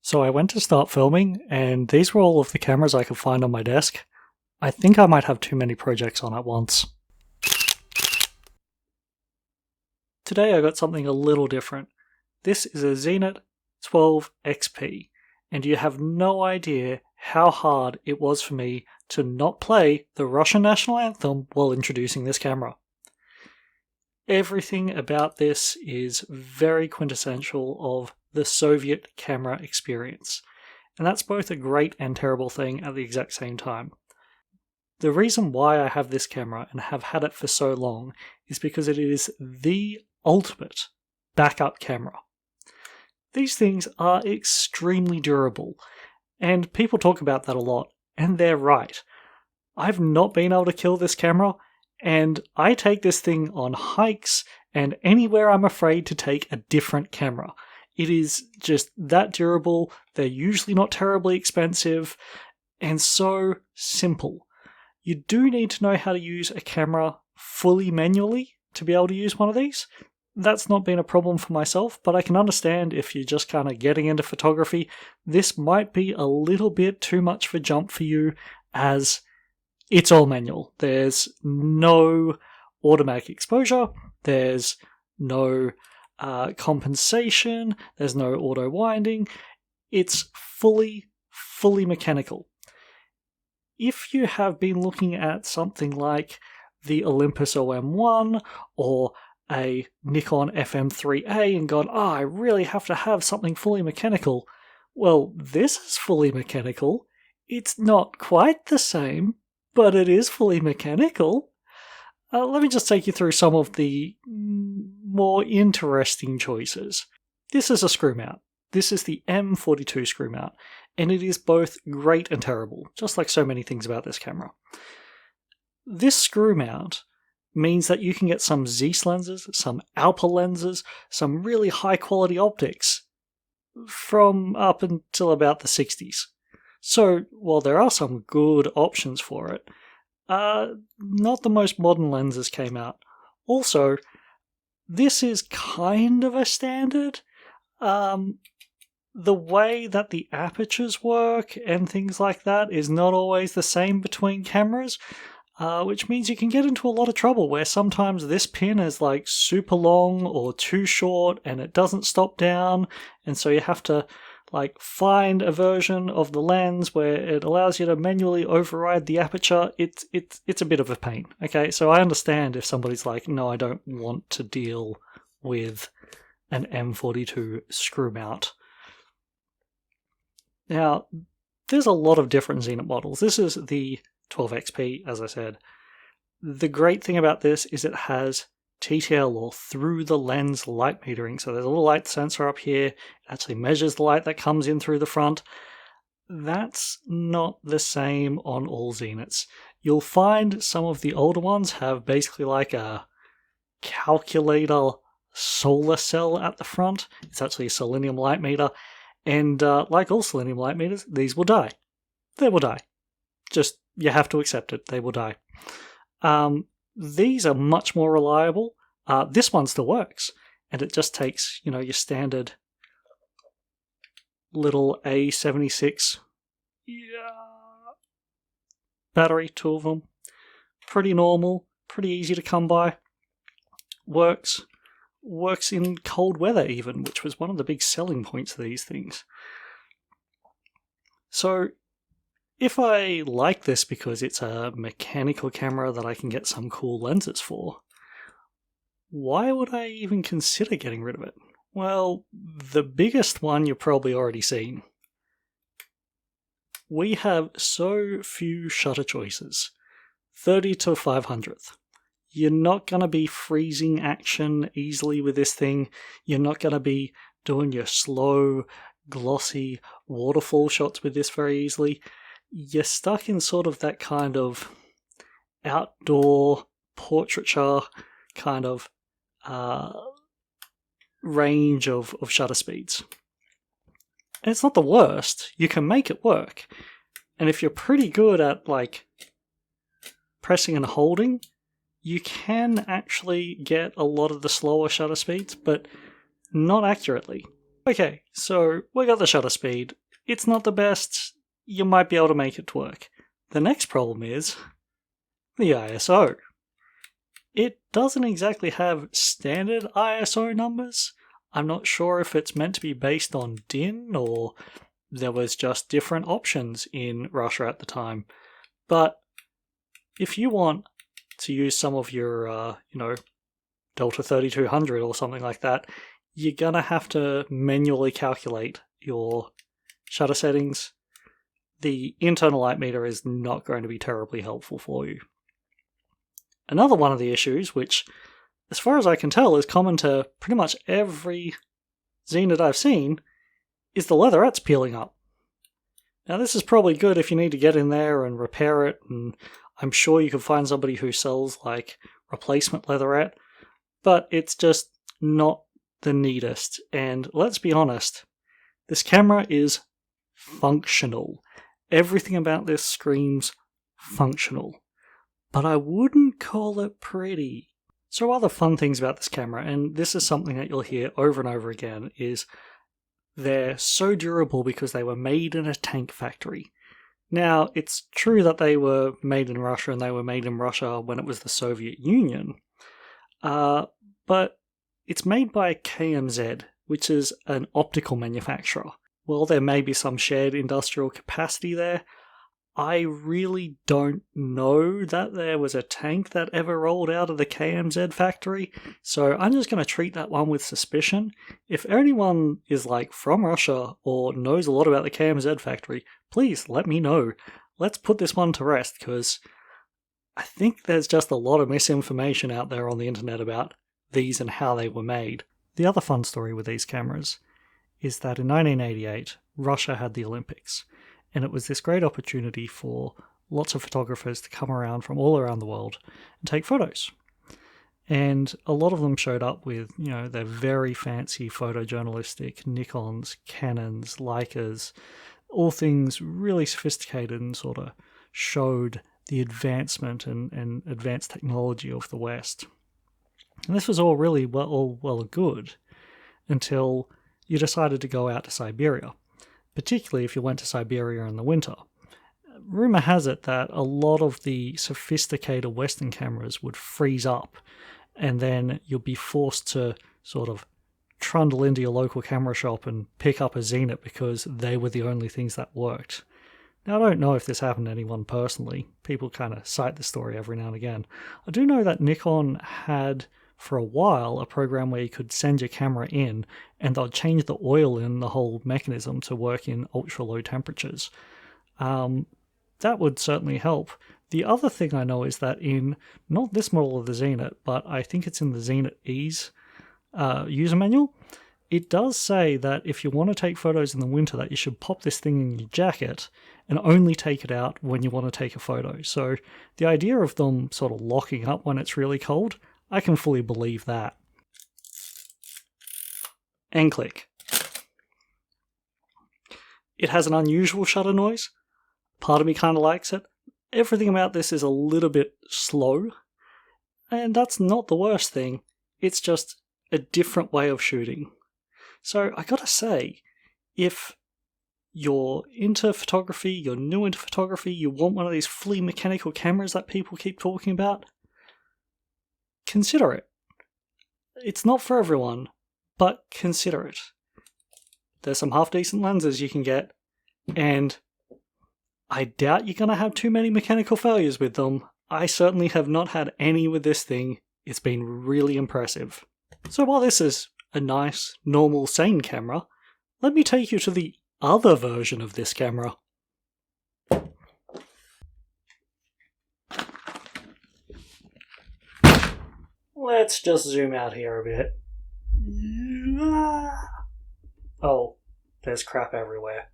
So I went to start filming, and these were all of the cameras I could find on my desk. I think I might have too many projects on at once. Today I got something a little different. This is a Zenit 12XP, and you have no idea how hard it was for me to not play the Russian national anthem while introducing this camera. Everything about this is very quintessential of the Soviet camera experience, and that's both a great and terrible thing at the exact same time. The reason why I have this camera and have had it for so long is because it is the ultimate backup camera. These things are extremely durable, and people talk about that a lot, and they're right. I've not been able to kill this camera, and I take this thing on hikes and anywhere I'm afraid to take a different camera. It is just that durable, they're usually not terribly expensive, and so simple. You do need to know how to use a camera fully manually to be able to use one of these. That's not been a problem for myself, but I can understand if you're just kind of getting into photography, this might be a little bit too much of a jump for you, as it's all manual. There's no automatic exposure, there's no compensation, there's no auto winding. It's fully mechanical. If you have been looking at something like the Olympus OM1 or a Nikon FM3A and gone, I really have to have something fully mechanical, well, this is fully mechanical. It's not quite the same, but it is fully mechanical. Let me just take you through some of the more interesting choices. This is a screw mount. This is the M42 screw mount, and it is both great and terrible, just like so many things about this camera. This screw mount means that you can get some Zeiss lenses, some Alpha lenses, some really high quality optics from up until about the 60s. So, while there are some good options for it, not the most modern lenses came out. Also, this is kind of a standard. The way that the apertures work and things like that is not always the same between cameras, which means you can get into a lot of trouble where sometimes this pin is like super long or too short and it doesn't stop down, and so you have to find a version of the lens where it allows you to manually override the aperture. It's a bit of a pain. Okay, so I understand if somebody's like, no, I don't want to deal with an M42 screw mount. Now, there's a lot of different Zenit models. This is the 12XP, as I said. The great thing about this is it has TTL, or through the lens light metering. So there's a little light sensor up here. It actually measures the light that comes in through the front. That's not the same on all Zenits. You'll find some of the older ones have basically like a calculator solar cell at the front. It's actually a selenium light meter. And like all selenium light meters, these will die. They will die. Just, you have to accept it. They will die. These are much more reliable. This one still works, and it just takes, your standard little A76 battery, 2 of them. Pretty normal, pretty easy to come by. Works in cold weather even, which was one of the big selling points of these things. So, if I like this because it's a mechanical camera that I can get some cool lenses for, why would I even consider getting rid of it? Well, the biggest one you've probably already seen. We have so few shutter choices. 30 to 500th. You're not going to be freezing action easily with this thing. You're not going to be doing your slow, glossy waterfall shots with this very easily. You're stuck in sort of that kind of outdoor portraiture kind of range of shutter speeds. And it's not the worst. You can make it work. And if you're pretty good at pressing and holding, you can actually get a lot of the slower shutter speeds, but not accurately. Okay, so we got the shutter speed. It's not the best. You might be able to make it work. The next problem is the ISO. It doesn't exactly have standard ISO numbers. I'm not sure if it's meant to be based on DIN or there was just different options in Russia at the time. But if you want to use some of your, Delta 3200 or something like that, you're gonna have to manually calculate your shutter settings. The internal light meter is not going to be terribly helpful for you. Another one of the issues, which, as far as I can tell, is common to pretty much every Zenit I've seen, is the leatherette's peeling up. Now this is probably good if you need to get in there and repair it, and I'm sure you could find somebody who sells like replacement leatherette, but it's just not the neatest. And let's be honest, this camera is functional. Everything about this screams functional. But I wouldn't call it pretty. So other fun things about this camera, and this is something that you'll hear over and over again, is they're so durable because they were made in a tank factory. Now, it's true that they were made in Russia and they were made in Russia when it was the Soviet Union, but it's made by KMZ, which is an optical manufacturer. While there may be some shared industrial capacity there, I really don't know that there was a tank that ever rolled out of the KMZ factory, so I'm just going to treat that one with suspicion. If anyone is like from Russia or knows a lot about the KMZ factory, please let me know. Let's put this one to rest, because I think there's just a lot of misinformation out there on the internet about these and how they were made. The other fun story with these cameras is that in 1988, Russia had the Olympics. And it was this great opportunity for lots of photographers to come around from all around the world and take photos. And a lot of them showed up with, their very fancy photojournalistic Nikons, Canons, Leicas, all things really sophisticated and sort of showed the advancement and advanced technology of the West. And this was all really well and good until you decided to go out to Siberia. Particularly if you went to Siberia in the winter. Rumour has it that a lot of the sophisticated Western cameras would freeze up, and then you'll be forced to sort of trundle into your local camera shop and pick up a Zenit because they were the only things that worked. Now, I don't know if this happened to anyone personally. People kind of cite the story every now and again. I do know that Nikon had, for a while, a program where you could send your camera in and they'll change the oil in the whole mechanism to work in ultra low temperatures. That would certainly help. The other thing I know is that in, not this model of the Zenit, but I think it's in the Zenit E's user manual, it does say that if you want to take photos in the winter that you should pop this thing in your jacket and only take it out when you want to take a photo. So the idea of them sort of locking up when it's really cold, I can fully believe that. And click. It has an unusual shutter noise. Part of me kind of likes it. Everything about this is a little bit slow. And that's not the worst thing. It's just a different way of shooting. So I gotta say, if you're into photography, you're new into photography, you want one of these fully mechanical cameras that people keep talking about, consider it. It's not for everyone, but consider it. There's some half-decent lenses you can get, and I doubt you're going to have too many mechanical failures with them. I certainly have not had any with this thing. It's been really impressive. So while this is a nice, normal, sane camera, let me take you to the other version of this camera. Let's just zoom out here a bit. Oh, there's crap everywhere.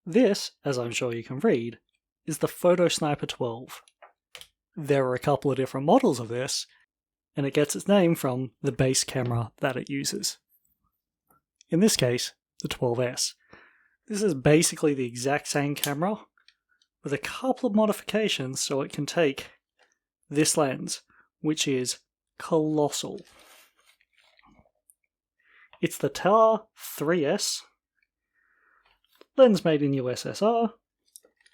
This, as I'm sure you can read, is the Photo Sniper 12. There are a couple of different models of this, and it gets its name from the base camera that it uses. In this case, the 12S. This is basically the exact same camera, with a couple of modifications so it can take this lens, which is colossal. It's the TAR 3S, lens made in USSR,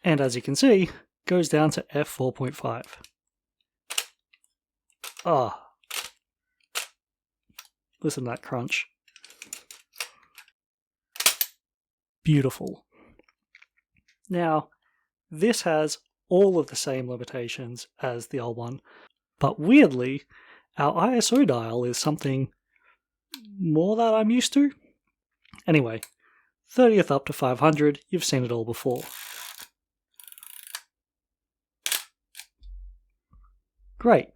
and as you can see, goes down to f4.5. Ah, listen to that crunch. Beautiful. Now, this has all of the same limitations as the old one, but weirdly, our ISO dial is something more that I'm used to. Anyway, 30th up to 500, you've seen it all before. Great.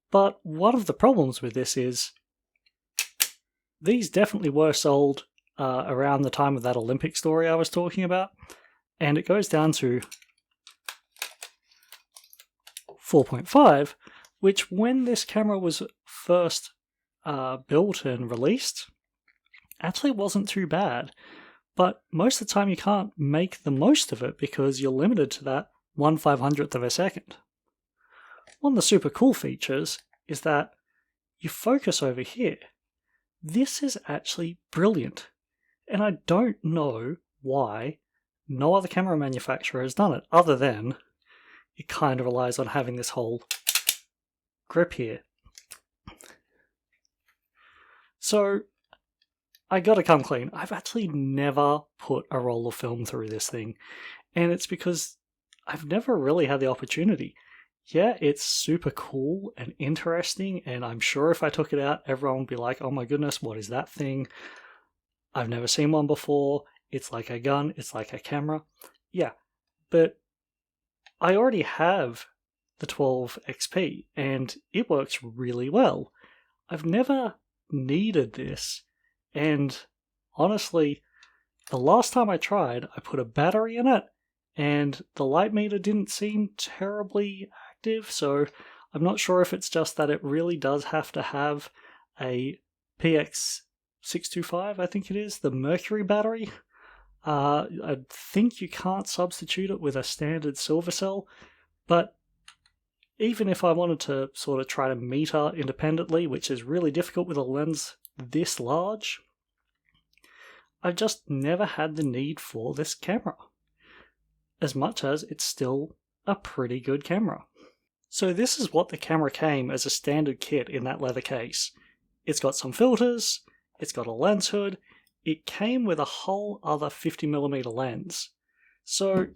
But one of the problems with this is these definitely were sold around the time of that Olympic story I was talking about, and it goes down to 4.5, which when this camera was first built and released, actually wasn't too bad. But most of the time you can't make the most of it because you're limited to that 1/500th of a second. One of the super cool features is that you focus over here. This is actually brilliant, and I don't know why no other camera manufacturer has done it, other than it kind of relies on having this whole grip here. So, I gotta come clean. I've actually never put a roll of film through this thing, and it's because I've never really had the opportunity. Yeah, it's super cool and interesting, and I'm sure if I took it out, everyone would be like, oh my goodness, what is that thing? I've never seen one before. It's like a gun, it's like a camera. Yeah, but I already have the 12XP, and it works really well. I've never needed this, and honestly, the last time I tried, I put a battery in it, and the light meter didn't seem terribly active, so I'm not sure if it's just that it really does have to have a PX625, I think it is, the mercury battery. I think you can't substitute it with a standard silver cell, but even if I wanted to sort of try to meter independently, which is really difficult with a lens this large, I've just never had the need for this camera, as much as it's still a pretty good camera. So this is what the camera came as a standard kit in that leather case. It's got some filters, it's got a lens hood, it came with a whole other 50mm lens. So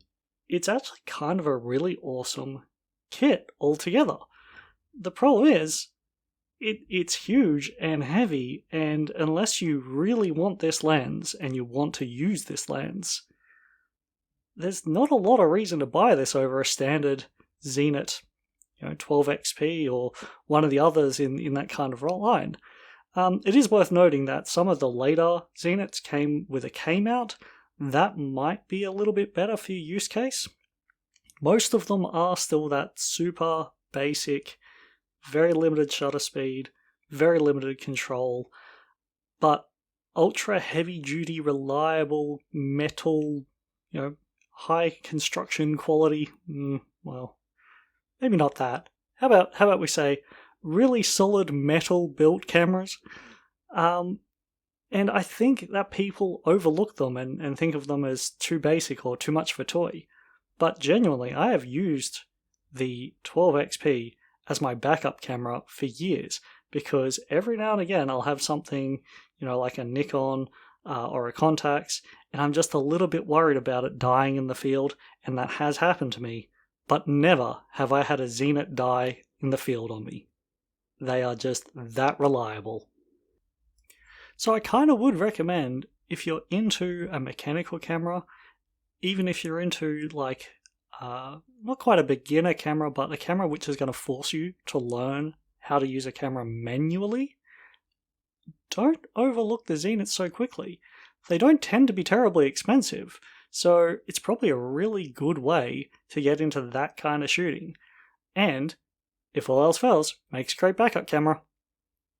it's actually kind of a really awesome kit altogether. The problem is, it's huge and heavy, and unless you really want this lens and you want to use this lens, there's not a lot of reason to buy this over a standard Zenit 12XP or one of the others in that kind of line. It is worth noting that some of the later Zenits came with a K-mount. That might be a little bit better for your use case. Most of them are still that super basic, very limited shutter speed, very limited control, but ultra heavy duty, reliable metal, high construction quality. Well, maybe not that. How about we say really solid metal built cameras? And I think that people overlook them and think of them as too basic or too much of a toy. But genuinely, I have used the 12XP as my backup camera for years, because every now and again I'll have something, like a Nikon or a Contax, and I'm just a little bit worried about it dying in the field, and that has happened to me, but never have I had a Zenit die in the field on me. They are just that reliable. So I kind of would recommend, if you're into a mechanical camera, even if you're into not quite a beginner camera, but a camera which is going to force you to learn how to use a camera manually, don't overlook the Zenits so quickly. They don't tend to be terribly expensive, so it's probably a really good way to get into that kind of shooting. And, if all else fails, makes a great backup camera.